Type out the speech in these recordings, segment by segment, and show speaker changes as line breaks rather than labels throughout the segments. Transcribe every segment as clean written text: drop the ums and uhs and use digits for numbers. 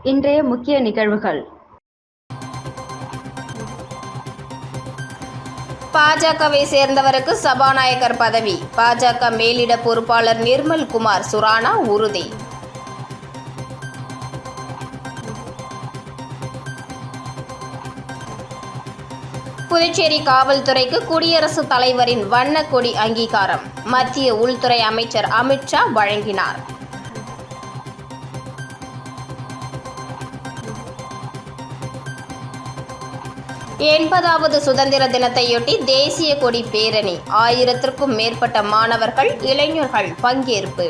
இன்றைய முக்கிய நிகழ்வுகள்.
பாஜகவை சேர்ந்தவருக்கு சபாநாயகர் பதவி. பாஜக மேலிட பொறுப்பாளர் நிர்மல் குமார் சுரானா உறுதி. புதுச்சேரி காவல்துறைக்கு குடியரசுத் தலைவரின் வண்ணக் கொடி அங்கீகாரம் மத்திய உள்துறை அமைச்சர் அமித் ஷா வழங்கினார். எண்பதாவது சுதந்திர தினத்தையொட்டி தேசிய கொடி பேரணி. 1000க்கும் மேற்பட்ட மாணவர்கள், இளைஞர்கள் பங்கேற்பு.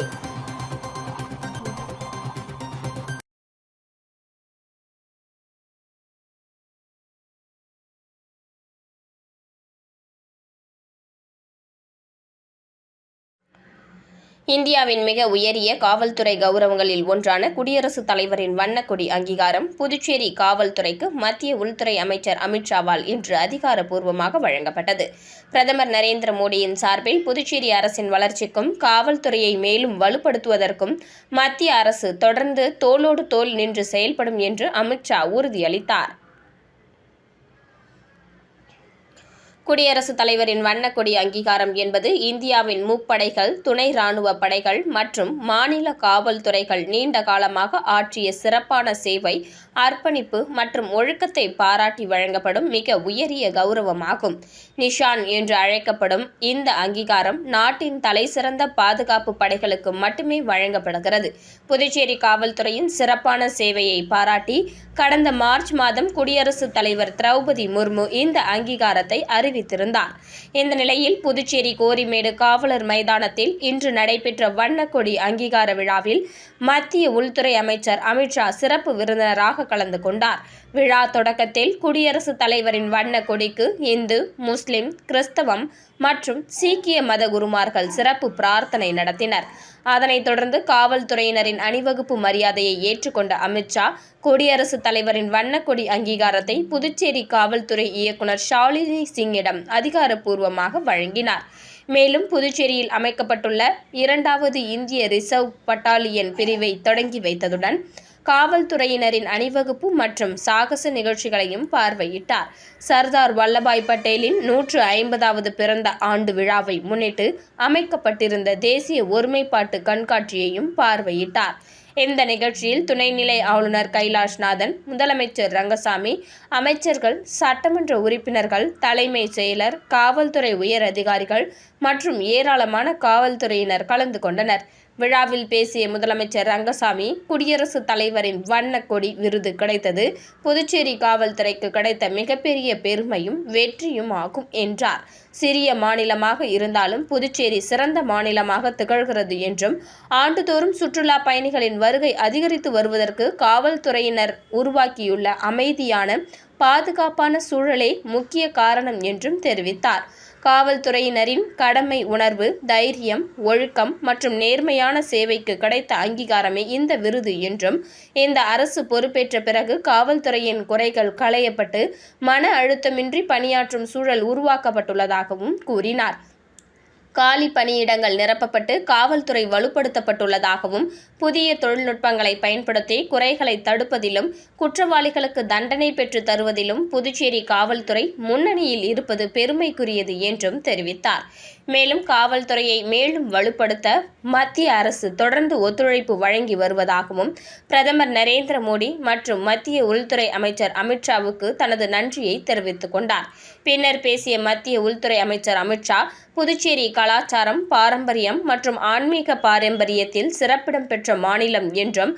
இந்தியாவின் மிக உயரிய காவல்துறை கௌரவங்களில் ஒன்றான குடியரசுத் தலைவரின் வண்ணக்கொடி அங்கீகாரம் புதுச்சேரி காவல்துறைக்கு மத்திய உள்துறை அமைச்சர் அமித் ஷாவால் இன்று அதிகாரப்பூர்வமாக வழங்கப்பட்டது. பிரதமர் நரேந்திர மோடியின் சார்பில் புதுச்சேரி அரசின் வளர்ச்சிக்கும் காவல்துறையை மேலும் வலுப்படுத்துவதற்கும் மத்திய அரசு தொடர்ந்து தோளோடு தோள் நின்று செயல்படும் என்று அமித் ஷா உறுதியளித்தார். குடியரசுத் தலைவரின் வண்ணக்கொடி அங்கீகாரம் என்பது இந்தியாவின் முப்படைகள், துணை ராணுவ படைகள் மற்றும் மாநில காவல்துறைகள் நீண்ட காலமாக ஆற்றிய சிறப்பான சேவை, அர்ப்பணிப்பு மற்றும் ஒழுக்கத்தை பாராட்டி வழங்கப்படும் மிக உயரிய கௌரவமாகும். நிஷான் என்று அழைக்கப்படும் இந்த அங்கீகாரம் நாட்டின் தலைசிறந்த பாதுகாப்பு படைகளுக்கு மட்டுமே வழங்கப்படுகிறது. புதுச்சேரி காவல்துறையின் சிறப்பான சேவையை பாராட்டி கடந்த மார்ச் மாதம் குடியரசுத் தலைவர் திரௌபதி முர்மு இந்த அங்கீகாரத்தை அறிவித்திருந்தார். இந்த நிலையில் புதுச்சேரி கோரிமேடு காவலர் மைதானத்தில் இன்று நடைபெற்ற வண்ணக்கொடி அங்கீகார விழாவில் மத்திய உள்துறை அமைச்சர் அமித் ஷா சிறப்பு விருந்தினராக கலந்து கொண்டார். விழா தொடக்கத்தில் குடியரசுத் தலைவரின் வண்ண கொடிக்கு இந்து, முஸ்லிம், கிறிஸ்தவம் மற்றும் சீக்கிய மத குருமார்கள் சிறப்பு பிரார்த்தனை நடத்தினர். அதனைத் தொடர்ந்து காவல்துறையினரின் அணிவகுப்பு மரியாதையை ஏற்றுக்கொண்ட அமித் ஷா குடியரசுத் தலைவரின் வண்ணக்கொடி அங்கீகாரத்தை புதுச்சேரி காவல்துறை இயக்குநர் ஷாலினி சிங்கிடம் அதிகாரப்பூர்வமாக வழங்கினார். மேலும் புதுச்சேரியில் அமைக்கப்பட்டுள்ள 2வது இந்திய ரிசர்வ் பட்டாலியன் பிரிவை தொடங்கி வைத்ததுடன் காவல்துறையினரின் அணிவகுப்பு மற்றும் சாகச நிகழ்ச்சிகளையும் பார்வையிட்டார். சர்தார் வல்லபாய் பட்டேலின் 150வது பிறந்த ஆண்டு விழாவை முன்னிட்டு அமைக்கப்பட்டிருந்த தேசிய ஒருமைப்பாட்டு கண்காட்சியையும் பார்வையிட்டார். இந்த நிகழ்ச்சியில் துணைநிலை ஆளுநர் கைலாஷ்நாதன், முதலமைச்சர் ரங்கசாமி, அமைச்சர்கள், சட்டமன்ற உறுப்பினர்கள், தலைமை செயலர், காவல்துறை உயர் அதிகாரிகள் மற்றும் ஏராளமான காவல்துறையினர் கலந்து கொண்டனர். விழாவில் பேசிய முதலமைச்சர் ரங்கசாமி, குடியரசுத் தலைவரின் வண்ணக் கொடி விருது கிடைத்தது புதுச்சேரி காவல்துறைக்கு கிடைத்த மிகப்பெரிய பெருமையும் வெற்றியும் ஆகும் என்றார். சிறிய மாநிலமாக இருந்தாலும் புதுச்சேரி சிறந்த மாநிலமாக திகழ்கிறது என்றும், ஆண்டுதோறும் சுற்றுலா பயணிகளின் வருகை அதிகரித்து வருவதற்கு காவல்துறையினர் உருவாக்கியுள்ள அமைதியான, பாதுகாப்பான சூழலே முக்கிய காரணம் என்றும் தெரிவித்தார். காவல்துறையினரின் கடமை உணர்வு, தைரியம், ஒழுக்கம் மற்றும் நேர்மையான சேவைக்கு கிடைத்த அங்கீகாரமே இந்த விருது என்றும், இந்த அரசு பொறுப்பேற்ற பிறகு காவல்துறையின் குறைகள் களையப்பட்டு மன அழுத்தமின்றி பணியாற்றும் சூழல் உருவாக்கப்பட்டுள்ளதாகவும் கூறினார். காலி பணியிடங்கள் நிரப்பப்பட்டு காவல்துறை வலுப்படுத்தப்பட்டுள்ளதாகவும், புதிய தொழில்நுட்பங்களை பயன்படுத்தி குறைகளை தடுப்பதிலும் குற்றவாளிகளுக்கு தண்டனை பெற்று தருவதிலும் புதுச்சேரி காவல்துறை முன்னணியில் இருப்பது பெருமைக்குரியது என்றும் தெரிவித்தார். மேலும் காவல்துறையை மேலும் வலுப்படுத்த மத்திய அரசு தொடர்ந்து ஒத்துழைப்பு வழங்கி வருவதாகவும், பிரதமர் நரேந்திர மோடி மற்றும் மத்திய உள்துறை அமைச்சர் அமித் ஷாவுக்கு தனது நன்றியை தெரிவித்துக் கொண்டார். பின்னர் பேசிய மத்திய உள்துறை அமைச்சர் அமித் ஷா, புதுச்சேரி கலாச்சாரம், பாரம்பரியம் மற்றும் ஆன்மீக பாரம்பரியத்தில் சிறப்பிடம் பெற்ற மாநிலம் என்றும்,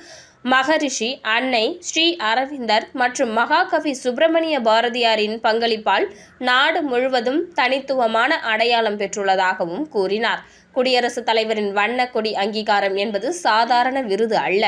மகரிஷி, அன்னை, ஸ்ரீ அரவிந்தர் மற்றும் மகாகவி சுப்பிரமணிய பாரதியாரின் பங்களிப்பால் நாடு முழுவதும் தனித்துவமான அடையாளம் பெற்றுள்ளதாகவும் கூறினார். குடியரசுத் தலைவரின் வண்ணக் கொடி அங்கீகாரம் என்பது சாதாரண விருது அல்ல.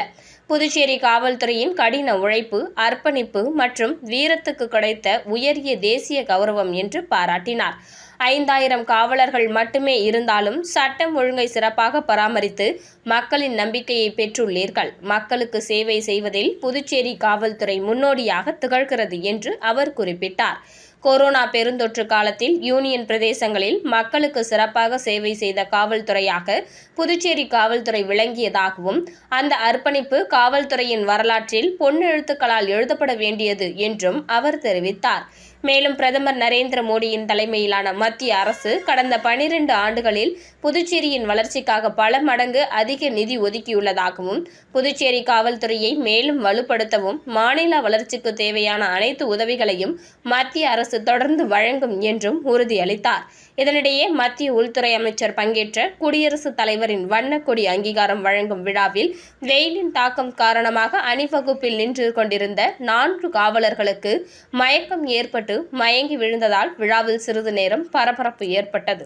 புதுச்சேரி காவல்துறையின் கடின உழைப்பு, அர்ப்பணிப்பு மற்றும் வீரத்துக்கு கிடைத்த உயரிய தேசிய கௌரவம் என்று பாராட்டினார். 5000 காவலர்கள் மட்டுமே இருந்தாலும் சட்டம் ஒழுங்கை சிறப்பாக பராமரித்து மக்களின் நம்பிக்கையை பெற்றுள்ளீர்கள். மக்களுக்கு சேவை செய்வதில் புதுச்சேரி காவல்துறை முன்னோடியாக திகழ்கிறது என்று அவர் குறிப்பிட்டார். கொரோனா பெருந்தொற்று காலத்தில் யூனியன் பிரதேசங்களில் மக்களுக்கு சிறப்பாக சேவை செய்த காவல்துறையாக புதுச்சேரி காவல்துறை விளங்கியதாகவும் அந்த அர்ப்பணிப்பு காவல்துறையின் வரலாற்றில் பொன்னெழுத்துக்களால் எழுதப்பட வேண்டியது என்றும் அவர் தெரிவித்தார். மேலும் பிரதமர் நரேந்திர மோடியின் தலைமையிலான மத்திய அரசு கடந்த 12 ஆண்டுகளில் புதுச்சேரியின் வளர்ச்சிக்காக பல மடங்கு அதிக நிதி ஒதுக்கியுள்ளதாகவும் புதுச்சேரி காவல்துறையை மேலும் வலுப்படுத்தவும் மாநில வளர்ச்சிக்கு தேவையான அனைத்து உதவிகளையும் மத்திய அரசு தொடர்ந்து வழங்கும் என்றும் உறுதியளித்தார். இதனிடையே மத்திய உள்துறை அமைச்சர் பங்கேற்ற குடியரசுத் தலைவரின் வண்ணக்கொடி அங்கீகாரம் வழங்கும் விழாவில் வெயிலின் தாக்கம் காரணமாக அணிவகுப்பில் நின்று கொண்டிருந்த 4 காவலர்களுக்கு மயக்கம் ஏற்பட்டு மயங்கி விழுந்ததால் விழாவில் சிறிது நேரம் பரபரப்பு ஏற்பட்டது.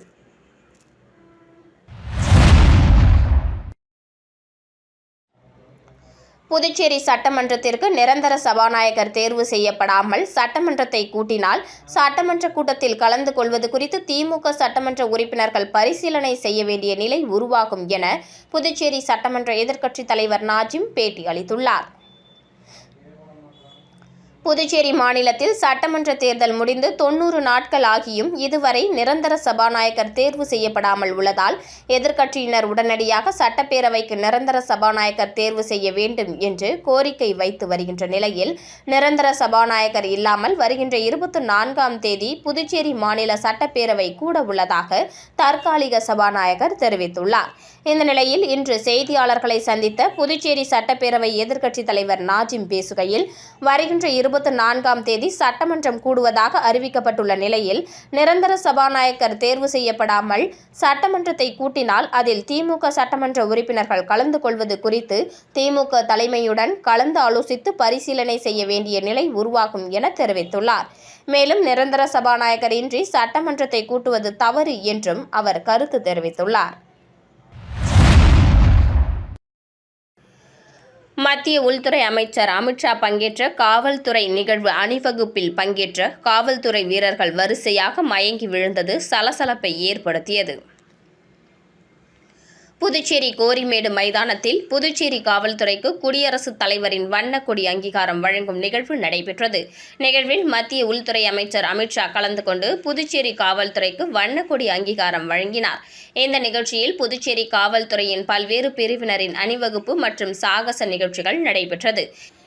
புதுச்சேரி சட்டமன்றத்திற்கு நிரந்தர சபாநாயகர் தேர்வு செய்யப்படாமல் சட்டமன்றத்தை கூட்டினால் சட்டமன்ற கூட்டத்தில் கலந்து கொள்வது குறித்து திமுக சட்டமன்ற உறுப்பினர்கள் பரிசீலனை செய்ய வேண்டிய நிலை உருவாகும் என புதுச்சேரி சட்டமன்ற எதிர்க்கட்சித் தலைவர் நாஜிம் பேட்டி அளித்துள்ளார். புதுச்சேரி மாநிலத்தில் சட்டமன்ற தேர்தல் முடிந்து 90 நாட்கள் ஆகியும் இதுவரை நிரந்தர சபாநாயகர் தேர்வு செய்யப்படாமல் உள்ளதால் எதிர்க்கட்சியினர் உடனடியாக சட்டப்பேரவைக்கு நிரந்தர சபாநாயகர் தேர்வு செய்ய வேண்டும் என்று கோரிக்கை வைத்து வருகின்ற நிலையில் நிரந்தர சபாநாயகர் இல்லாமல் வருகின்ற 24ஆம் தேதி புதுச்சேரி மாநில சட்டப்பேரவை கூட உள்ளதாக தற்காலிக சபாநாயகர் தெரிவித்துள்ளார். இந்த நிலையில் இன்று செய்தியாளர்களை சந்தித்த புதுச்சேரி சட்டப்பேரவை எதிர்க்கட்சித் தலைவர் நாஜிம் பேசுகையில் வருகின்ற 24ஆம் தேதி சட்டமன்றம் கூடுவதாக அறிவிக்கப்பட்டுள்ள நிலையில் நிரந்தர சபாநாயகர் தேர்வு செய்யப்படாமல் சட்டமன்றத்தை கூட்டினால் அதில் திமுக சட்டமன்ற உறுப்பினர்கள் கலந்து கொள்வது குறித்து திமுக தலைமையுடன் கலந்து ஆலோசித்து பரிசீலனை செய்ய வேண்டிய நிலை உருவாகும் என தெரிவித்துள்ளார். மேலும் நிரந்தர சபாநாயகர் இன்றி சட்டமன்றத்தை கூட்டுவது தவறு என்றும் அவர் கருத்து தெரிவித்துள்ளார். மத்திய உள்துறை அமைச்சர் அமித்ஷா பங்கேற்ற காவல்துறை நிகழ்வு அணிவகுப்பில் பங்கேற்ற காவல்துறை வீரர்கள் வரிசையாக மயங்கி விழுந்தது சலசலப்பை ஏற்படுத்தியது. புதுச்சேரி கோரிமேடு மைதானத்தில் புதுச்சேரி காவல்துறைக்கு குடியரசுத் தலைவரின் வண்ணக்கொடி அங்கீகாரம் வழங்கும் நிகழ்வு நடைபெற்றது. நிகழ்வில் மத்திய உள்துறை அமைச்சர் அமித்ஷா கலந்து கொண்டு புதுச்சேரி காவல்துறைக்கு வண்ணக்கொடி அங்கீகாரம் வழங்கினார். இந்த நிகழ்ச்சியில் புதுச்சேரி காவல்துறையின் பல்வேறு பிரிவினரின் அணிவகுப்பு மற்றும் சாகச நிகழ்ச்சிகள் நடைபெற்றது.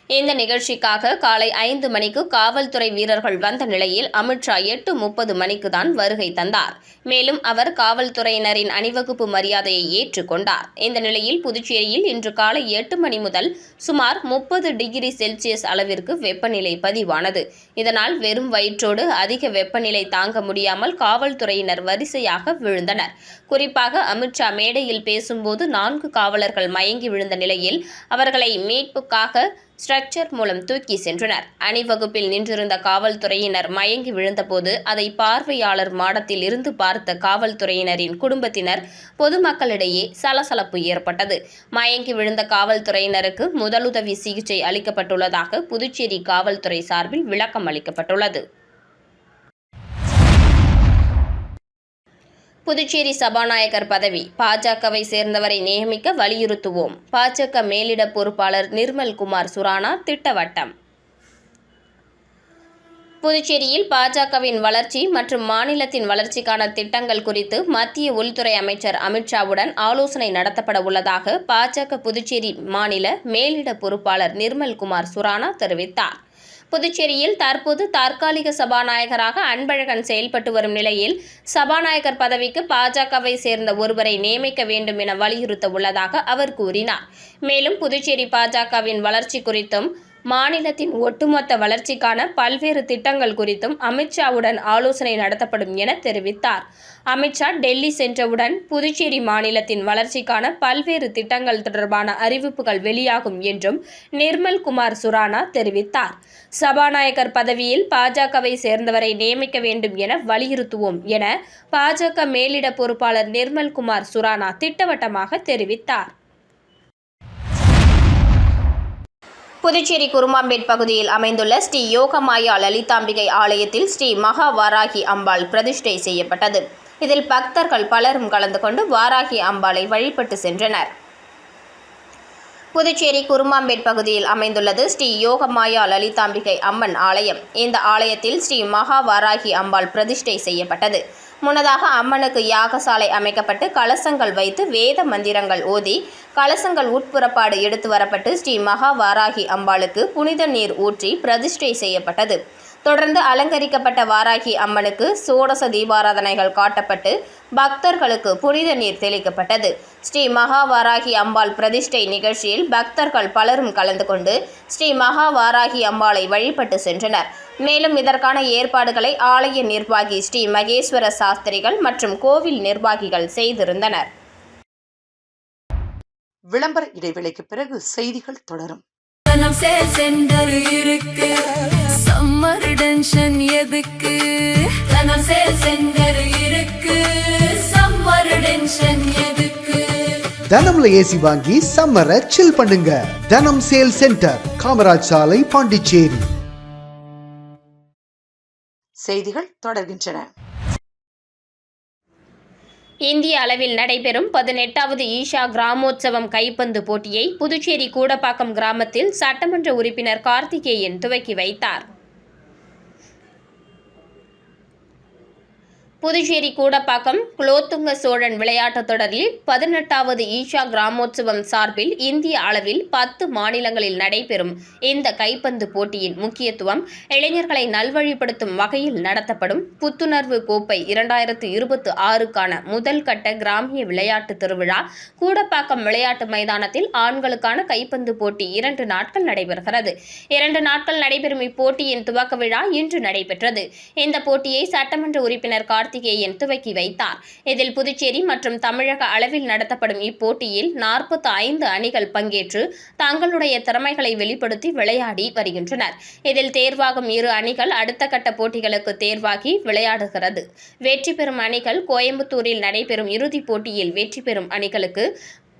இந்த நிகழ்ச்சிக்காக காலை 5 மணிக்கு காவல்துறை வீரர்கள் வந்த நிலையில் அமித்ஷா 8:30 மணிக்கு தான் வருகை தந்தார். மேலும் அவர் காவல்துறையினரின் அணிவகுப்பு மரியாதையை ஏற்றுக்கொண்டார். இந்த நிலையில் புதுச்சேரியில் இன்று காலை 8 மணி முதல் சுமார் 30 டிகிரி செல்சியஸ் அளவிற்கு வெப்பநிலை பதிவானது. இதனால் வெறும் வயிற்றோடு அதிக வெப்பநிலை தாங்க முடியாமல் காவல்துறையினர் வரிசையாக விழுந்தனர். குறிப்பாக அமித்ஷா மேடையில் பேசும்போது 4 காவலர்கள் மயங்கி விழுந்த நிலையில் அவர்களை மீட்புக்காக ஸ்ட்ரெச்சர் மூலம் தூக்கி சென்றனர். அணிவகுப்பில் நின்றிருந்த காவல்துறையினர் மயங்கி விழுந்தபோது அதை பார்வையாளர் மாடத்தில் இருந்து பார்த்த காவல்துறையினரின் குடும்பத்தினர் பொதுமக்களிடையே சலசலப்பு ஏற்பட்டது. மயங்கி விழுந்த காவல்துறையினருக்கு முதலுதவி சிகிச்சை அளிக்கப்பட்டுள்ளதாக புதுச்சேரி காவல்துறை சார்பில் விளக்கம் அளிக்கப்பட்டுள்ளது. புதுச்சேரி சபாநாயகர் பதவி பாஜகவை சேர்ந்தவரை நியமிக்க வலியுறுத்துவோம். பாஜக மேலிட பொறுப்பாளர் நிர்மல்குமார் சுரானா திட்டவட்டம். புதுச்சேரியில் பாஜகவின் வளர்ச்சி மற்றும் மாநிலத்தின் வளர்ச்சிக்கான திட்டங்கள் குறித்து மத்திய உள்துறை அமைச்சர் அமித்ஷாவுடன் ஆலோசனை நடத்தப்பட உள்ளதாக பாஜக புதுச்சேரி மாநில மேலிட பொறுப்பாளர் நிர்மல்குமார் சுரானா தெரிவித்தார். புதுச்சேரியில் தற்போது தற்காலிக சபாநாயகராக அன்பழகன் செயல்பட்டு வரும் நிலையில் சபாநாயகர் பதவிக்கு பாஜகவை சேர்ந்த ஒருவரை நியமிக்க வேண்டும் என வலியுறுத்த உள்ளதாக அவர் கூறினார். மேலும் புதுச்சேரி பாஜகவின் வளர்ச்சி குறித்தும் மாநிலத்தின் ஒட்டுமொத்த வளர்ச்சிக்கான பல்வேறு திட்டங்கள் குறித்தும் அமித்ஷாவுடன் ஆலோசனை நடத்தப்படும் என தெரிவித்தார். அமித்ஷா டெல்லி சென்றவுடன் புதுச்சேரி மாநிலத்தின் வளர்ச்சிக்கான பல்வேறு திட்டங்கள் தொடர்பான அறிவிப்புகள் வெளியாகும் என்றும் நிர்மல்குமார் சுரானா தெரிவித்தார். சபாநாயகர் பதவியில் பாஜகவை சேர்ந்தவரை நியமிக்க வேண்டும் என வலியுறுத்துவோம் என பாஜக மேலிட பொறுப்பாளர் நிர்மல்குமார் சுரானா திட்டவட்டமாக தெரிவித்தார். புதுச்சேரி குருமாம்பேட் பகுதியில் அமைந்துள்ள ஸ்ரீ யோகமாயா லலிதாம்பிகை ஆலயத்தில் ஸ்ரீ மகா வாராகி அம்பாள் பிரதிஷ்டை செய்யப்பட்டது. இதில் பக்தர்கள் பலரும் கலந்து கொண்டு வாராகி அம்பாளை வழிபட்டு சென்றனர். புதுச்சேரி குருமாம்பேட் பகுதியில் அமைந்துள்ளது ஸ்ரீ யோகமாயா லலிதாம்பிகை அம்மன் ஆலயம். இந்த ஆலயத்தில் ஸ்ரீ மகா வாராகி அம்பாள் பிரதிஷ்டை செய்யப்பட்டது. முன்னதாக அம்மனுக்கு யாகசாலை அமைக்கப்பட்டு கலசங்கள் வைத்து வேத மந்திரங்கள் ஓதி கலசங்கள் உட்புறப்பாடு எடுத்து வரப்பட்டு ஸ்ரீ மகா வாராகி அம்பாளுக்கு புனித நீர் ஊற்றி பிரதிஷ்டை செய்யப்பட்டது. தொடர்ந்து அலங்கரிக்கப்பட்ட வாராகி அம்மனுக்கு சோடச தீபாராதனைகள் காட்டப்பட்டு பக்தர்களுக்கு புனித நீர் தெளிக்கப்பட்டது. ஸ்ரீ மகா வாராகி அம்பாள் பிரதிஷ்டை நிகழ்ச்சியில் பக்தர்கள் பலரும் கலந்து கொண்டு ஸ்ரீ மகா வாராகி அம்பாளை வழிபட்டு சென்றனர். மேலும் இதற்கான ஏற்பாடுகளை ஆலய நிர்வாகி ஸ்ரீ மகேஸ்வர சாஸ்திரிகள் மற்றும் கோவில் நிர்வாகிகள் செய்திருந்தனர்.
விளம்பர இடைவேளைக்கு பிறகு செய்திகள் தொடரும்.
சம்மர் டென்ஷன் எதுக்கு? தனம் சேல் சென்டர் இருக்கு. சம்மர் டென்ஷன் எதுக்கு?
தனம்ல ஏசி வாங்கி சம்மரை சில் பண்ணுங்க. தனம் சேல் சென்டர், காமராஜ் சாலை, பாண்டிச்சேரி.
செய்திகள் தொடர்கின்றன.
இந்திய அளவில் நடைபெறும் 18வது ஈஷா கிராமோற்சவம் கைப்பந்து போட்டியை புதுச்சேரி கூடப்பாக்கம் கிராமத்தில் சட்டமன்ற உறுப்பினர் கார்த்திகேயன் துவக்கி வைத்தார். புதுச்சேரி கூடப்பாக்கம் குலோத்துங்க சோழன் விளையாட்டுத் தொடரில் 18வது ஈஷா கிராமோற்சவம் சார்பில் இந்திய அளவில் 10 மாநிலங்களில் நடைபெறும் இந்த கைப்பந்து போட்டியின் முக்கியத்துவம் இளைஞர்களை நல்வழிப்படுத்தும் வகையில் நடத்தப்படும் புத்துணர்வு கோப்பை 2026க்கான முதல் கட்ட கிராமிய விளையாட்டு திருவிழா கூடப்பாக்கம் விளையாட்டு மைதானத்தில் ஆண்களுக்கான கைப்பந்து போட்டி 2 நாட்கள் நடைபெறுகிறது. 2 நாட்கள் நடைபெறும் இப்போட்டியின் துவக்க விழா இன்று நடைபெற்றது. இந்த போட்டியை சட்டமன்ற உறுப்பினர் கார்த்திகேயன் துவக்கி வைத்தார். இதில் புதுச்சேரி மற்றும் தமிழக அளவில் நடத்தப்படும் இப்போட்டியில் 45 அணிகள் பங்கேற்று தங்களுடைய திறமைகளை வெளிப்படுத்தி விளையாடி வருகின்றனர். இதில் தேர்வாகும் 2 அணிகள் அடுத்த கட்ட போட்டிகளுக்கு தேர்வாகி விளையாடுகிறது. வெற்றி பெறும் அணிகள் கோயம்புத்தூரில் நடைபெறும் இறுதிப் போட்டியில் வெற்றி பெறும் அணிகளுக்கு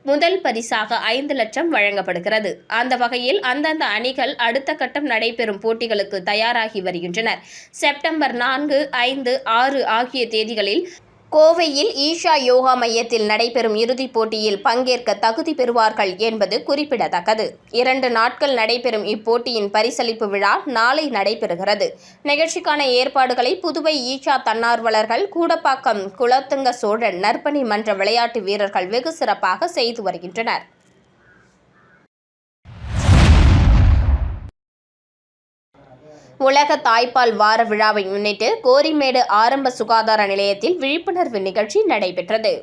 முதல் பரிசாக 5 லட்சம் வழங்கப்படுகிறது. அந்த வகையில் அந்தந்த அணிகள் அடுத்த கட்டம் நடைபெறும் போட்டிகளுக்கு தயாராகி வருகின்றனர். செப்டம்பர் 4, 5, 6 ஆகிய தேதிகளில் கோவையில் ஈஷா யோகா மையத்தில் நடைபெறும் இறுதிப் போட்டியில் பங்கேற்க தகுதி பெறுவார்கள் என்பது குறிப்பிடத்தக்கது. 2 நாட்கள் நடைபெறும் இப்போட்டியின் பரிசளிப்பு விழா நாளை நடைபெறுகிறது. நிகழ்ச்சிக்கான ஏற்பாடுகளை புதுவை ஈஷா தன்னார்வலர்கள், கூடப்பாக்கம் குலோத்துங்க சோழன் நற்பணி மன்ற விளையாட்டு வீரர்கள் வெகு சிறப்பாக செய்து வருகின்றனர். உலக தாய்ப்பால் வார விழாவை முன்னிட்டு கோரிமேடு ஆரம்ப சுகாதார நிலையத்தில் விழிப்புணர்வு நிகழ்ச்சி நடைபெற்றது.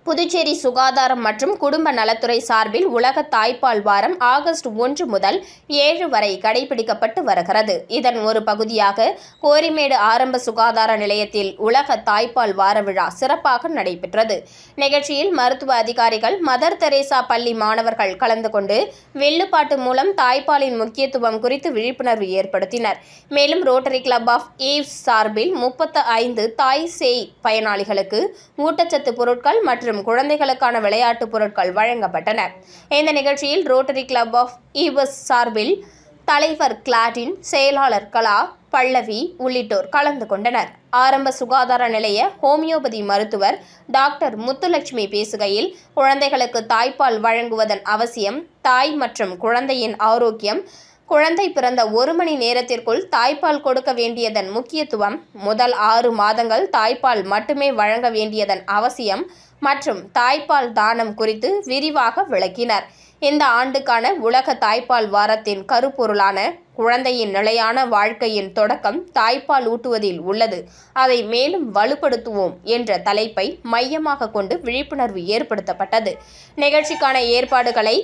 புதுச்சேரி சுகாதாரம் மற்றும் குடும்ப நலத்துறை சார்பில் உலக தாய்ப்பால் வாரம் ஆகஸ்ட் 1 முதல் 7 வரை கடைபிடிக்கப்பட்டு வருகிறது. இதன் ஒரு பகுதியாக கோரிமேடு ஆரம்ப சுகாதார நிலையத்தில் உலக தாய்ப்பால் வார விழா சிறப்பாக நடைபெற்றது. நிகழ்ச்சியில் மருத்துவ அதிகாரிகள், மதர் தெரேசா பள்ளி மாணவர்கள் கலந்து கொண்டு வில்லுப்பாட்டு மூலம் தாய்ப்பாலின் முக்கியத்துவம் குறித்து விழிப்புணர்வு ஏற்படுத்தினர். மேலும் ரோட்டரி கிளப் ஆஃப் ஈவ்ஸ் சார்பில் 35 தாய் சேய் பயனாளிகளுக்கு ஊட்டச்சத்து பொருட்கள் மற்றும் குழந்தைகளுக்கான விளையாட்டு பொருட்கள் வழங்கப்பட்டன. இந்த நிகழ்ச்சியில் ரோட்டரி கிளப் ஆஃப் ஈவ்ஸ் சார்பில் தலைவர் கிளாடின், செயலாளர் கலா, பல்லவி உள்ளிட்டோர் கலந்து கொண்டனர். ஆரம்ப சுகாதார நிலைய ஹோமியோபதி மருத்துவர் டாக்டர் முத்துலட்சுமி பேசுகையில், குழந்தைகளுக்கு தாய்ப்பால் வழங்குவதன் அவசியம், தாய் மற்றும் குழந்தையின் ஆரோக்கியம், குழந்தை பிறந்த 1 மணி நேரத்திற்குள் தாய்ப்பால் கொடுக்க வேண்டியதன் முக்கியத்துவம், முதல் 6 மாதங்கள் தாய்ப்பால் மட்டுமே வழங்க வேண்டியதன் அவசியம் மற்றும் தாய்ப்பால் தானம் குறித்து விரிவாக விளக்கினர். இந்த ஆண்டுக்கான உலக தாய்ப்பால் வாரத்தின் கருப்பொருளான குழந்தையின் நிலையான வாழ்க்கையின் தொடக்கம் தாய்ப்பால் ஊட்டுவதில் உள்ளது, அதை மேலும் வலுப்படுத்துவோம் என்ற தலைப்பை மையமாக கொண்டு விழிப்புணர்வு ஏற்படுத்தப்பட்டது. நிகழ்ச்சிக்கான ஏற்பாடுகளை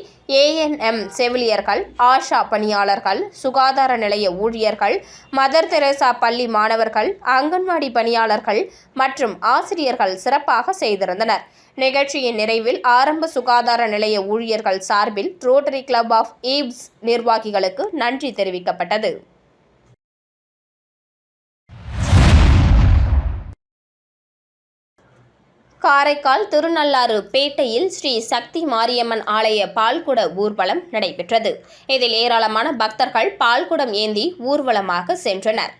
ANM செவிலியர்கள், ஆஷா பணியாளர்கள், சுகாதார நிலைய ஊழியர்கள், மதர் தெரேசா பள்ளி மாணவர்கள், அங்கன்வாடி பணியாளர்கள் மற்றும் ஆசிரியர்கள் சிறப்பாக செய்திருந்தனர். நிகழ்ச்சியின் நிறைவில் ஆரம்ப சுகாதார நிலைய ஊழியர்கள் சார்பில் ரோட்டரி கிளப் ஆஃப் ஈவ்ஸ் நிர்வாகிகளுக்கு நன்றி தெரிவிக்கப்பட்டது. காரைக்கால் திருநள்ளாறு பேட்டையில் ஸ்ரீ சக்தி மாரியம்மன் ஆலய பால்குட ஊர்வலம் நடைபெற்றது. இதில் ஏராளமான பக்தர்கள் பால்குடம் ஏந்தி ஊர்வலமாக சென்றனர்.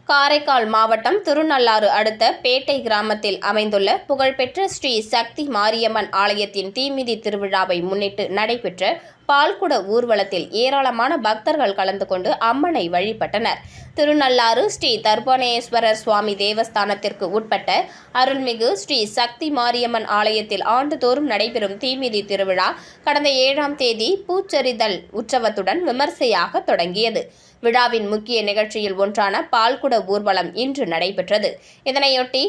காரைக்கால் மாவட்டம் திருநள்ளாறு அடுத்த பேட்டை கிராமத்தில் அமைந்துள்ள புகழ்பெற்ற ஸ்ரீ சக்தி மாரியம்மன் ஆலயத்தின் தீமிதி திருவிழாவை முன்னிட்டு நடைபெற்ற பால்குட ஊர்வலத்தில் ஏராளமான பக்தர்கள் கலந்து கொண்டு அம்மனை வழிபட்டனர். திருநள்ளாறு ஸ்ரீ தர்பணேஸ்வரர் சுவாமி தேவஸ்தானத்திற்கு உட்பட்ட அருள்மிகு ஸ்ரீ சக்தி மாரியம்மன் ஆலயத்தில் ஆண்டுதோறும் நடைபெறும் தீமிதி திருவிழா கடந்த 7ஆம் தேதி பூச்செறிதல் உற்சவத்துடன் விமர்சையாக தொடங்கியது. விழாவின் முக்கிய நிகழ்ச்சியில் ஒன்றான பால்குட ஊர்வலம் இன்று நடைபெற்றது. இதனையொட்டி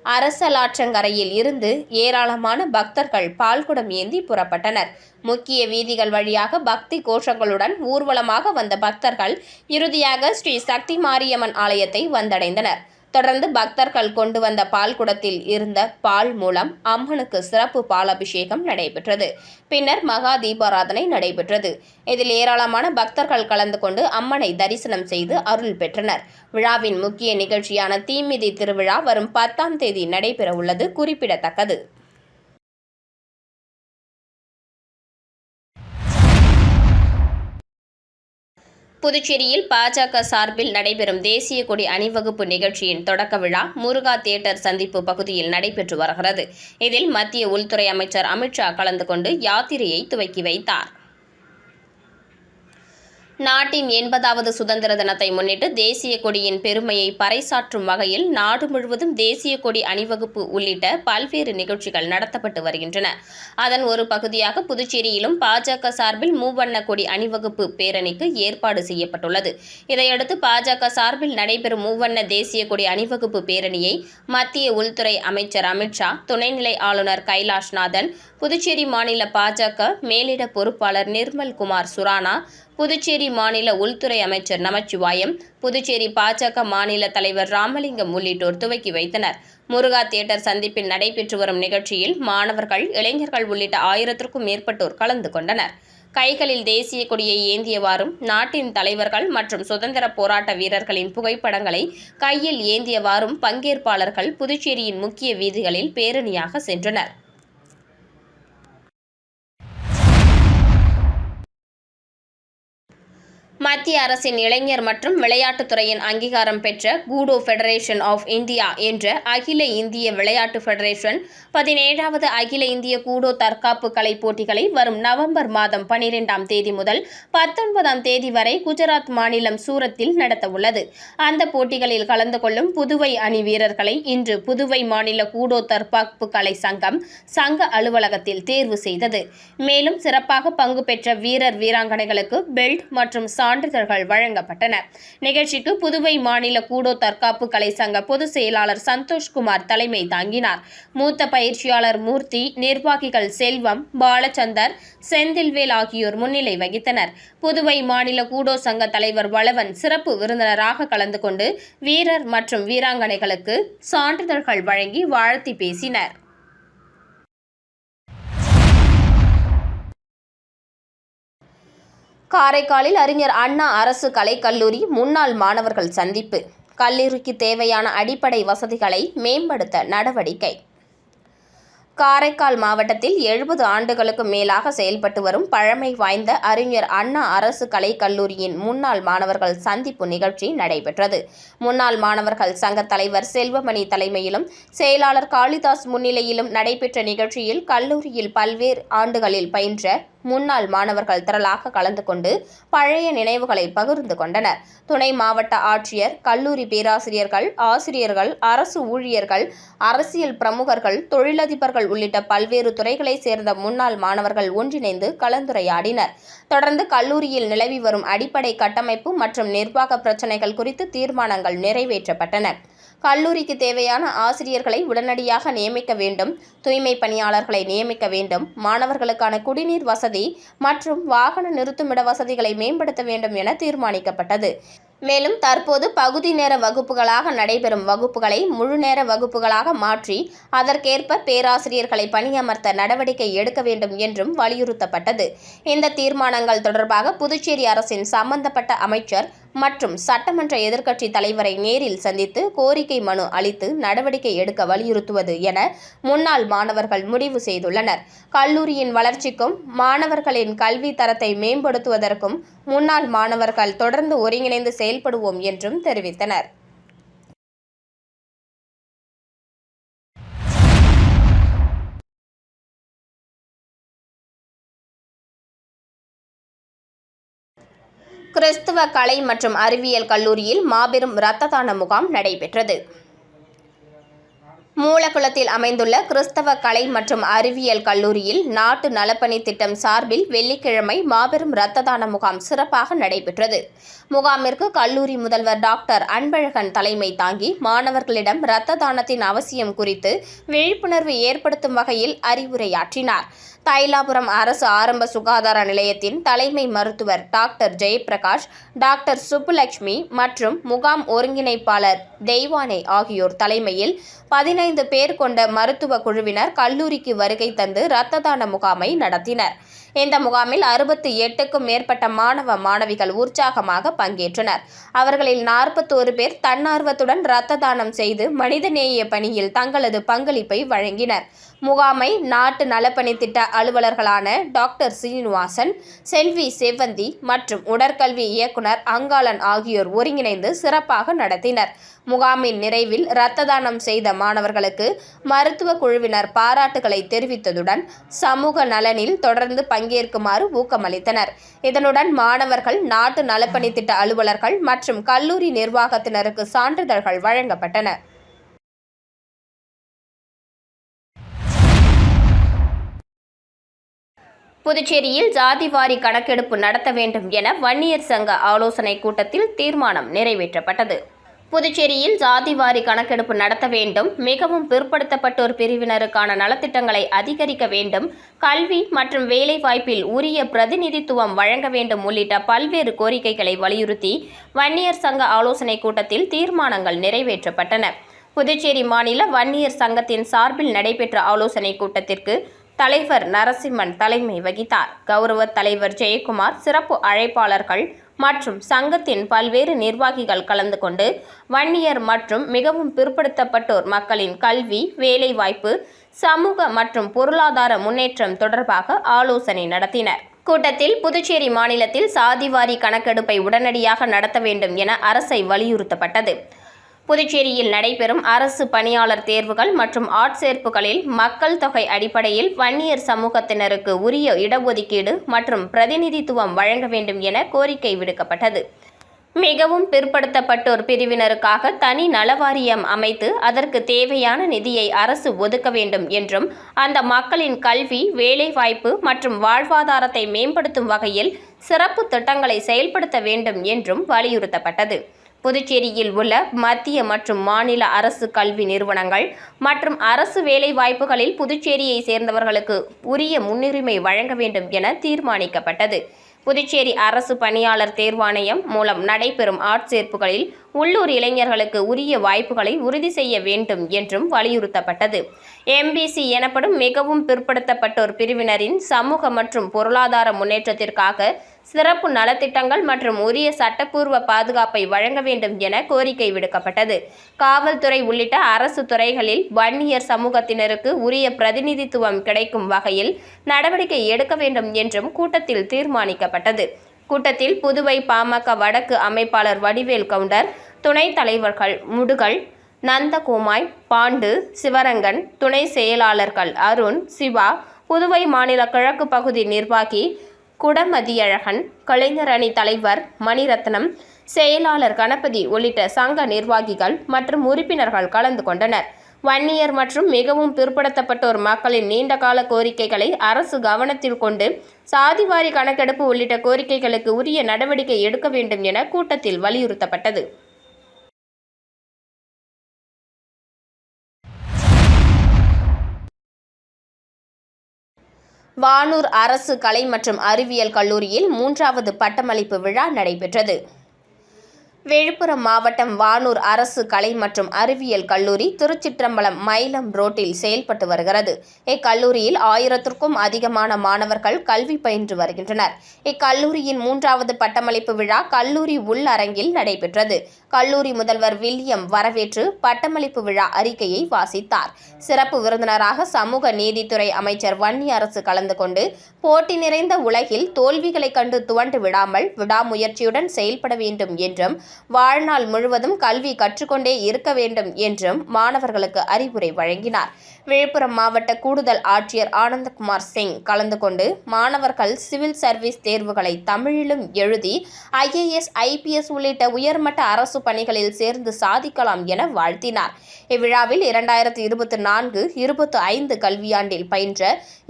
அரசலாற்றங்கரையில் இருந்து ஏராளமான பக்தர்கள் பால்குடம் ஏந்தி புறப்பட்டனர். முக்கிய வீதிகள் வழியாக பக்தி கோஷங்களுடன் ஊர்வலமாக வந்த பக்தர்கள் இறுதியாக ஸ்ரீ சக்தி மாரியம்மன் ஆலயத்தை வந்தடைந்தனர். தொடர்ந்து பக்தர்கள் கொண்டு வந்த பால்குடத்தில் இருந்த பால் மூலம் அம்மனுக்கு சிறப்பு பாலாபிஷேகம் நடைபெற்றது. பின்னர் மகா தீபாராதனை நடைபெற்றது. இதில் ஏராளமான பக்தர்கள் கலந்து கொண்டு அம்மனை தரிசனம் செய்து அருள் பெற்றனர். விழாவின் முக்கிய நிகழ்ச்சியான தீமிதி திருவிழா வரும் 10ஆம் தேதி நடைபெற உள்ளது குறிப்பிடத்தக்கது. புதுச்சேரியில் பாஜக சார்பில் நடைபெறும் தேசிய கொடி அணிவகுப்பு நிகழ்ச்சியின் தொடக்க விழா முருகா தியேட்டர் சந்திப்பு பகுதியில் நடைபெற்று வருகிறது. இதில் மத்திய உள்துறை அமைச்சர் அமித்ஷா கலந்து கொண்டு யாத்திரையை துவக்கி வைத்தார். நாட்டின் 80வது சுதந்திர தினத்தை முன்னிட்டு தேசிய கொடியின் பெருமையை பறைசாற்றும் வகையில் நாடு முழுவதும் தேசிய கொடி அணிவகுப்பு உள்ளிட்ட பல்வேறு நிகழ்ச்சிகள் நடத்தப்பட்டு வருகின்றன. அதன் ஒரு பகுதியாக புதுச்சேரியிலும் பாஜக சார்பில் மூவண்ண கொடி அணிவகுப்பு பேரணிக்கு ஏற்பாடு செய்யப்பட்டுள்ளது. இதையடுத்து பாஜக சார்பில் நடைபெறும் மூவண்ண தேசிய கொடி அணிவகுப்பு பேரணியை மத்திய உள்துறை அமைச்சர் அமித்ஷா, துணைநிலை ஆளுநர் கைலாஷ்நாதன், புதுச்சேரி மாநில பாஜக மேலிட பொறுப்பாளர் நிர்மல் குமார் சுரானா, புதுச்சேரி மாநில உள்துறை அமைச்சர் நமச்சிவாயம், புதுச்சேரி பாஜக மாநில தலைவர் ராமலிங்கம் உள்ளிட்டோர் துவக்கி வைத்தனர். முருகா தியேட்டர் சந்திப்பில் நடைபெற்று வரும் நிகழ்ச்சியில் மாணவர்கள், இளைஞர்கள் உள்ளிட்ட 1000க்கும் மேற்பட்டோர் கலந்து கொண்டனர். கைகளில் தேசிய கொடியை ஏந்தியவாறும், நாட்டின் தலைவர்கள் மற்றும் சுதந்திர போராட்ட வீரர்களின் புகைப்படங்களை கையில் ஏந்தியவாறும் பங்கேற்பாளர்கள் புதுச்சேரியின் முக்கிய வீதிகளில் பேரணியாக சென்றனர். மத்திய அரசின் இளைஞர் மற்றும் விளையாட்டுத்துறையின் அங்கீகாரம் பெற்ற கூடோ ஃபெடரேஷன் ஆஃப் இந்தியா என்ற அகில இந்திய விளையாட்டு ஃபெடரேஷன் 17வது அகில இந்திய கூடோ தற்காப்பு கலை போட்டிகளை வரும் நவம்பர் மாதம் 12ஆம் தேதி முதல் 19ஆம் தேதி வரை குஜராத் மாநிலம் சூரத்தில் நடத்தவுள்ளது. அந்த போட்டிகளில் கலந்து கொள்ளும் புதுவை அணி வீரர்களை இன்று புதுவை மாநில கூடோ தற்காப்பு கலை சங்க அலுவலகத்தில் தேர்வு செய்தது. மேலும் சிறப்பாக பங்கு பெற்ற வீரர் வீராங்கனைகளுக்கு பெல்ட் மற்றும் சான்றிதழ்கள் வழங்கப்பட்டன. நிகழ்ச்சிக்கு புதுவை மாநில கூடோ தற்காப்பு கலை சங்க பொதுச் செயலாளர் சந்தோஷ்குமார் தலைமை தாங்கினார். மூத்த பயிற்சியாளர் மூர்த்தி, நிர்வாகிகள் செல்வம், பாலச்சந்தர், செந்தில்வேல் ஆகியோர் முன்னிலை வகித்தனர். புதுவை மாநில கூடோ சங்க தலைவர் வளவன் சிறப்பு விருந்தினராக கலந்து கொண்டு வீரர் மற்றும் வீராங்கனைகளுக்கு சான்றிதழ்கள் வழங்கி வாழ்த்தி பேசினர். காரைக்காலில் அறிஞர் அண்ணா அரசு கலைக்கல்லூரி முன்னாள் மாணவர்கள் சந்திப்பு. கல்லூரிக்கு தேவையான அடிப்படை வசதிகளை மேம்படுத்த நடவடிக்கை. காரைக்கால் மாவட்டத்தில் 70 ஆண்டுகளுக்கு மேலாக செயல்பட்டு வரும் பழமை வாய்ந்த அறிஞர் அண்ணா அரசு கலைக்கல்லூரியின் முன்னாள் மாணவர்கள் சந்திப்பு நிகழ்ச்சி நடைபெற்றது. முன்னாள் மாணவர்கள் சங்க தலைவர் செல்வமணி தலைமையிலும் செயலாளர் காளிதாஸ் முன்னிலையிலும் நடைபெற்ற நிகழ்ச்சியில் கல்லூரியில் பல்வேறு ஆண்டுகளில் பயின்ற முன்னாள் மாணவர்கள் திரளாக கலந்து கொண்டு பழைய நினைவுகளை பகிர்ந்து கொண்டனர். துணை மாவட்ட ஆட்சியர், கல்லூரி பேராசிரியர்கள், ஆசிரியர்கள், அரசு ஊழியர்கள், அரசியல் பிரமுகர்கள், தொழிலதிபர்கள் உள்ளிட்ட பல்வேறு துறைகளைச் சேர்ந்த முன்னாள் மாணவர்கள் ஒன்றிணைந்து கலந்துரையாடினர். தொடர்ந்து கல்லூரியில் நிலவி வரும் அடிப்படை கட்டமைப்பு மற்றும் நிர்வாக பிரச்சினைகள் குறித்து தீர்மானங்கள் நிறைவேற்றப்பட்டன. கல்லூரிக்கு தேவையான ஆசிரியர்களை உடனடியாக நியமிக்க வேண்டும், தூய்மை பணியாளர்களை நியமிக்க வேண்டும், மாணவர்களுக்கான குடிநீர் வசதி மற்றும் வாகன நிறுத்துமிட வசதிகளை மேம்படுத்த வேண்டும் என தீர்மானிக்கப்பட்டது. மேலும் தற்போது பகுதி நேர வகுப்புகளாக நடைபெறும் வகுப்புகளை முழுநேர வகுப்புகளாக மாற்றி அதற்கேற்ப பேராசிரியர்களை பணியமர்த்த நடவடிக்கை எடுக்க வேண்டும் என்றும் வலியுறுத்தப்பட்டது. இந்த தீர்மானங்கள் தொடர்பாக புதுச்சேரி அரசின் சம்பந்தப்பட்ட அமைச்சர் மற்றும் சட்டமன்ற எதிர்க்கட்சி தலைவரை நேரில் சந்தித்து கோரிக்கை மனு அளித்து நடவடிக்கை எடுக்க வலியுறுத்துவது என முன்னாள் மாணவர்கள் முடிவு செய்துள்ளனர். கல்லூரியின் வளர்ச்சிக்கும் மாணவர்களின் கல்வி தரத்தை மேம்படுத்துவதற்கும் முன்னாள் மாணவர்கள் தொடர்ந்து ஒருங்கிணைந்து செயல்படுவோம் என்றும் தெரிவித்தனர். கிறிஸ்துவ கலை மற்றும் அறிவியல் கல்லூரியில் மாபெரும் இரத்த தான முகாம் நடைபெற்றது. மூலக்குளத்தில் அமைந்துள்ள கிறிஸ்தவ கலை மற்றும் அறிவியல் கல்லூரியில் நாட்டு நலப்பணி திட்டம் சார்பில் வெள்ளிக்கிழமை மாபெரும் இரத்த தான முகாம் சிறப்பாக நடைபெற்றது. முகாமிற்கு கல்லூரி முதல்வர் டாக்டர் அன்பழகன் தலைமை தாங்கி மாணவர்களிடம் இரத்த தானத்தின் அவசியம் குறித்து விழிப்புணர்வு ஏற்படுத்தும் வகையில் அறிவுரையாற்றினார். தைலாபுரம் அரசு ஆரம்ப சுகாதார நிலையத்தின் தலைமை மருத்துவர் டாக்டர் ஜெயபிரகாஷ், டாக்டர் சுப்புலட்சுமி மற்றும் முகாம் ஒருங்கிணைப்பாளர் தெய்வானை ஆகியோர் தலைமையில் 15 பேர் கொண்ட மருத்துவ குழுவினர் கல்லூரிக்கு வருகை தந்து இரத்த தான முகாமை நடத்தினர். இந்த முகாமில் 68க்கும் மேற்பட்ட மாணவ மாணவிகள் உற்சாகமாக பங்கேற்றனர். அவர்களில் 41 பேர் தன்னார்வத்துடன் இரத்த தானம் செய்து மனிதநேய பணியில் தங்களது பங்களிப்பை வழங்கினர். முகாமை நாட்டு நலப்பணி திட்ட அலுவலர்களான டாக்டர் சீனிவாசன், செல்வி செவ்வந்தி மற்றும் உடற்கல்வி இயக்குனர் அங்காளன் ஆகியோர் ஒருங்கிணைந்து சிறப்பாக நடத்தினர். முகாமின் நிறைவில் இரத்த தானம் செய்த மாணவர்களுக்கு மருத்துவ குழுவினர் பாராட்டுகளை தெரிவித்ததுடன் சமூக நலனில் தொடர்ந்து பங்கேற்குமாறு ஊக்கமளித்தனர். இதனுடன் மாணவர்கள், நாட்டு நலப்பணி திட்ட அலுவலர்கள் மற்றும் கல்லூரி நிர்வாகத்தினருக்கு சான்றிதழ்கள் வழங்கப்பட்டன. புதுச்சேரியில் ஜாதிவாரி கணக்கெடுப்பு நடத்த வேண்டும் என வன்னியர் சங்க ஆலோசனைக் கூட்டத்தில் தீர்மானம் நிறைவேற்றப்பட்டது. புதுச்சேரியில் ஜாதிவாரி கணக்கெடுப்பு நடத்த வேண்டும், மிகவும் பிற்படுத்தப்பட்டோர் பிரிவினருக்கான நலத்திட்டங்களை அதிகரிக்க வேண்டும், கல்வி மற்றும் வேலைவாய்ப்பில் உரிய பிரதிநிதித்துவம் வழங்க வேண்டும் உள்ளிட்ட பல்வேறு கோரிக்கைகளை வலியுறுத்தி வன்னியர் சங்க ஆலோசனைக் கூட்டத்தில் தீர்மானங்கள் நிறைவேற்றப்பட்டன. புதுச்சேரி மாநில வன்னியர் சங்கத்தின் சார்பில் நடைபெற்ற ஆலோசனைக் கூட்டத்திற்கு தலைவர் நரசிம்மன் தலைமை வகித்தார். கௌரவ தலைவர் ஜெயக்குமார், சிறப்பு அழைப்பாளர்கள் மற்றும் சங்கத்தின் பல்வேறு நிர்வாகிகள் கலந்து கொண்டு வன்னியர் மற்றும் மிகவும் பிற்படுத்தப்பட்டோர் மக்களின் கல்வி, வேலைவாய்ப்பு, சமூக மற்றும் பொருளாதார முன்னேற்றம் தொடர்பாக ஆலோசனை நடத்தினர். கூட்டத்தில் புதுச்சேரி மாநிலத்தில் சாதிவாரி கணக்கெடுப்பை உடனடியாக நடத்த வேண்டும் என அரசை வலியுறுத்தப்பட்டது. புதுச்சேரியில் நடைபெறும் அரசு பணியாளர் தேர்வுகள் மற்றும் ஆட்சேர்ப்புகளில் மக்கள் தொகை அடிப்படையில் வன்னியர் சமூகத்தினருக்கு உரிய இடஒதுக்கீடு மற்றும் பிரதிநிதித்துவம் வழங்க வேண்டும் என கோரிக்கை விடுக்கப்பட்டது. மிகவும் பிற்படுத்தப்பட்டோர் பிரிவினருக்காக தனி நலவாரியம் அமைத்து அதற்கு தேவையான நிதியை அரசு ஒதுக்க வேண்டும் என்றும், அந்த மக்களின் கல்வி, வேலைவாய்ப்பு மற்றும் வாழ்வாதாரத்தை மேம்படுத்தும் வகையில் சிறப்பு திட்டங்களை செயல்படுத்த வேண்டும் என்றும் வலியுறுத்தப்பட்டது. புதுச்சேரியில் உள்ள மத்திய மற்றும் மாநில அரசு கல்வி நிறுவனங்கள் மற்றும் அரசு வேலைவாய்ப்புகளில் புதுச்சேரியை சேர்ந்தவர்களுக்கு உரிய முன்னுரிமை வழங்க வேண்டும் என தீர்மானிக்கப்பட்டது. புதுச்சேரி அரசு பணியாளர் தேர்வாணையம் மூலம் நடைபெறும் ஆட்சேர்ப்புகளில் உள்ளூர் இளைஞர்களுக்கு உரிய வாய்ப்புகளை உறுதி செய்ய வேண்டும் என்றும் வலியுறுத்தப்பட்டது. MBC எனப்படும் மிகவும் பிற்படுத்தப்பட்டோர் பிரிவினரின் சமூக மற்றும் பொருளாதார முன்னேற்றத்திற்காக சிறப்பு நலத்திட்டங்கள் மற்றும் உரிய சட்டப்பூர்வ பாதுகாப்பை வழங்க வேண்டும் என கோரிக்கை விடுக்கப்பட்டது. காவல்துறை உள்ளிட்ட அரசு துறைகளில் வன்னியர் சமூகத்தினருக்கு உரிய பிரதிநிதித்துவம் கிடைக்கும் வகையில் நடவடிக்கை எடுக்க வேண்டும் என்றும் கூட்டத்தில் தீர்மானிக்கப்பட்டது. கூட்டத்தில் புதுவை பாமக வடக்கு அமைப்பாளர் வடிவேல் கவுண்டர், துணைத் தலைவர்கள் முடுகல், நந்தகோமாய், பாண்டு, சிவரங்கன், துணை செயலாளர்கள் அருண், சிவா, புதுவை மாநில கிழக்கு பகுதி நிர்வாகி குடமதியழகன், கலைஞர் அணி தலைவர் மணிரத்னம், செயலாளர் கணபதி உள்ளிட்ட சங்க நிர்வாகிகள் மற்றும் உறுப்பினர்கள் கலந்து கொண்டனர். வன்னியர் மற்றும் மிகவும் பிற்படுத்தப்பட்டோர் மக்களின் நீண்டகால கோரிக்கைகளை அரசு கவனத்தில் கொண்டு சாதிவாரி கணக்கெடுப்பு உள்ளிட்ட கோரிக்கைகளுக்கு உரிய நடவடிக்கை எடுக்க வேண்டும் என கூட்டத்தில் வலியுறுத்தப்பட்டது. வானூர் அரசு கலை மற்றும் அறிவியல் கல்லூரியில் 3வது பட்டமளிப்பு விழா நடைபெற்றது. விழுப்புரம் மாவட்டம் வானூர் அரசு கலை மற்றும் அறிவியல் கல்லூரி திருச்சிற்றம்பலம் மயிலம் ரோட்டில் செயல்பட்டு வருகிறது. இக்கல்லூரியில் 1000க்கும் அதிகமான மாணவர்கள் கல்வி பயின்று வருகின்றனர். இக்கல்லூரியின் 3வது பட்டமளிப்பு விழா கல்லூரி உள்ளரங்கில் நடைபெற்றது. கல்லூரி முதல்வர் வில்லியம் வரவேற்று பட்டமளிப்பு விழா அறிக்கையை வாசித்தார். சிறப்பு விருந்தினராக சமூக நீதித்துறை அமைச்சர் வன்னியரசு கலந்து கொண்டு போட்டி நிறைந்த உலகில் தோல்விகளை கண்டு துவண்டு விடாமல் விடாமுயற்சியுடன் செயல்பட வேண்டும் என்றும் வாழ்நாள் முழுவதும் கல்வி கற்றுக்கொண்டே இருக்க வேண்டும் என்றும் மாணவர்களுக்கு அறிவுரை வழங்கினார். விழுப்புரம் மாவட்ட கூடுதல் ஆட்சியர் ஆனந்தகுமார் சிங் கலந்து கொண்டு மாணவர்கள் சிவில் சர்வீஸ் தேர்வுகளை தமிழிலும் எழுதி IAS, IPS உள்ளிட்ட உயர்மட்ட அரசு பணிகளில் சேர்ந்து சாதிக்கலாம் என வாழ்த்தினார். இவ்விழாவில் 2024-25 கல்வியாண்டில் பயின்ற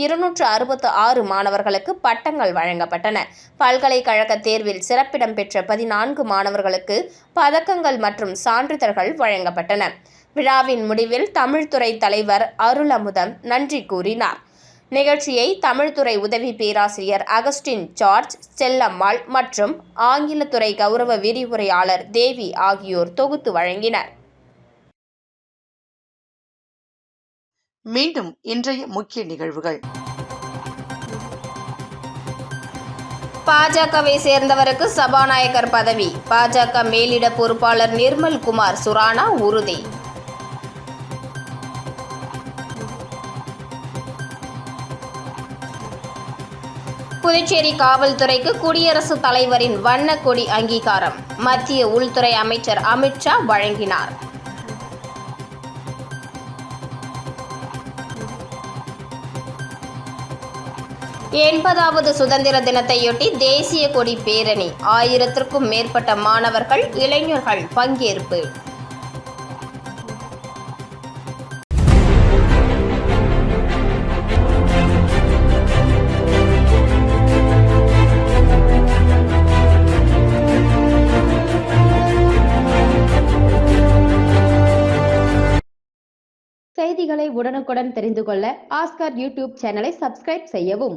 266 மாணவர்களுக்கு பட்டங்கள் வழங்கப்பட்டன. பல்கலைக்கழக தேர்வில் சிறப்பிடம் பெற்ற 14 மாணவர்களுக்கு பதக்கங்கள் மற்றும் சான்றிதழ்கள் வழங்கப்பட்டன. விழாவின் முடிவில் தமிழ்துறை தலைவர் அருளமுதம் நன்றி கூறினார். நிகழ்ச்சியை தமிழ்துறை உதவி பேராசிரியர் அகஸ்டின் ஜார்ஜ், செல்லம்மாள் மற்றும் ஆங்கிலத்துறை கௌரவ விரிவுரையாளர் தேவி ஆகியோர் தொகுத்து வழங்கினர்.
மீண்டும் இன்றைய முக்கிய நிகழ்வுகள்.
பாஜகவை சேர்ந்தவருக்கு சபாநாயகர் பதவி. பாஜக மேலிட பொறுப்பாளர் நிர்மல் குமார் சுரானா உறுதி. புதுச்சேரி காவல்துறைக்கு குடியரசுத் தலைவரின் வண்ணக்கொடி அங்கீகாரம். மத்திய உள்துறை அமைச்சர் அமித்ஷா வழங்கினார். எண்பதாவது சுதந்திர தினத்தையொட்டி தேசிய கொடி பேரணி. 1000க்கும் மேற்பட்ட மாணவர்கள், இளைஞர்கள் பங்கேற்பு.
செய்திகளை உடனுக்குடன் தெரிந்து கொள்ள ஆஸ்கார் யூடியூப் சேனலை சப்ஸ்கிரைப் செய்யவும்.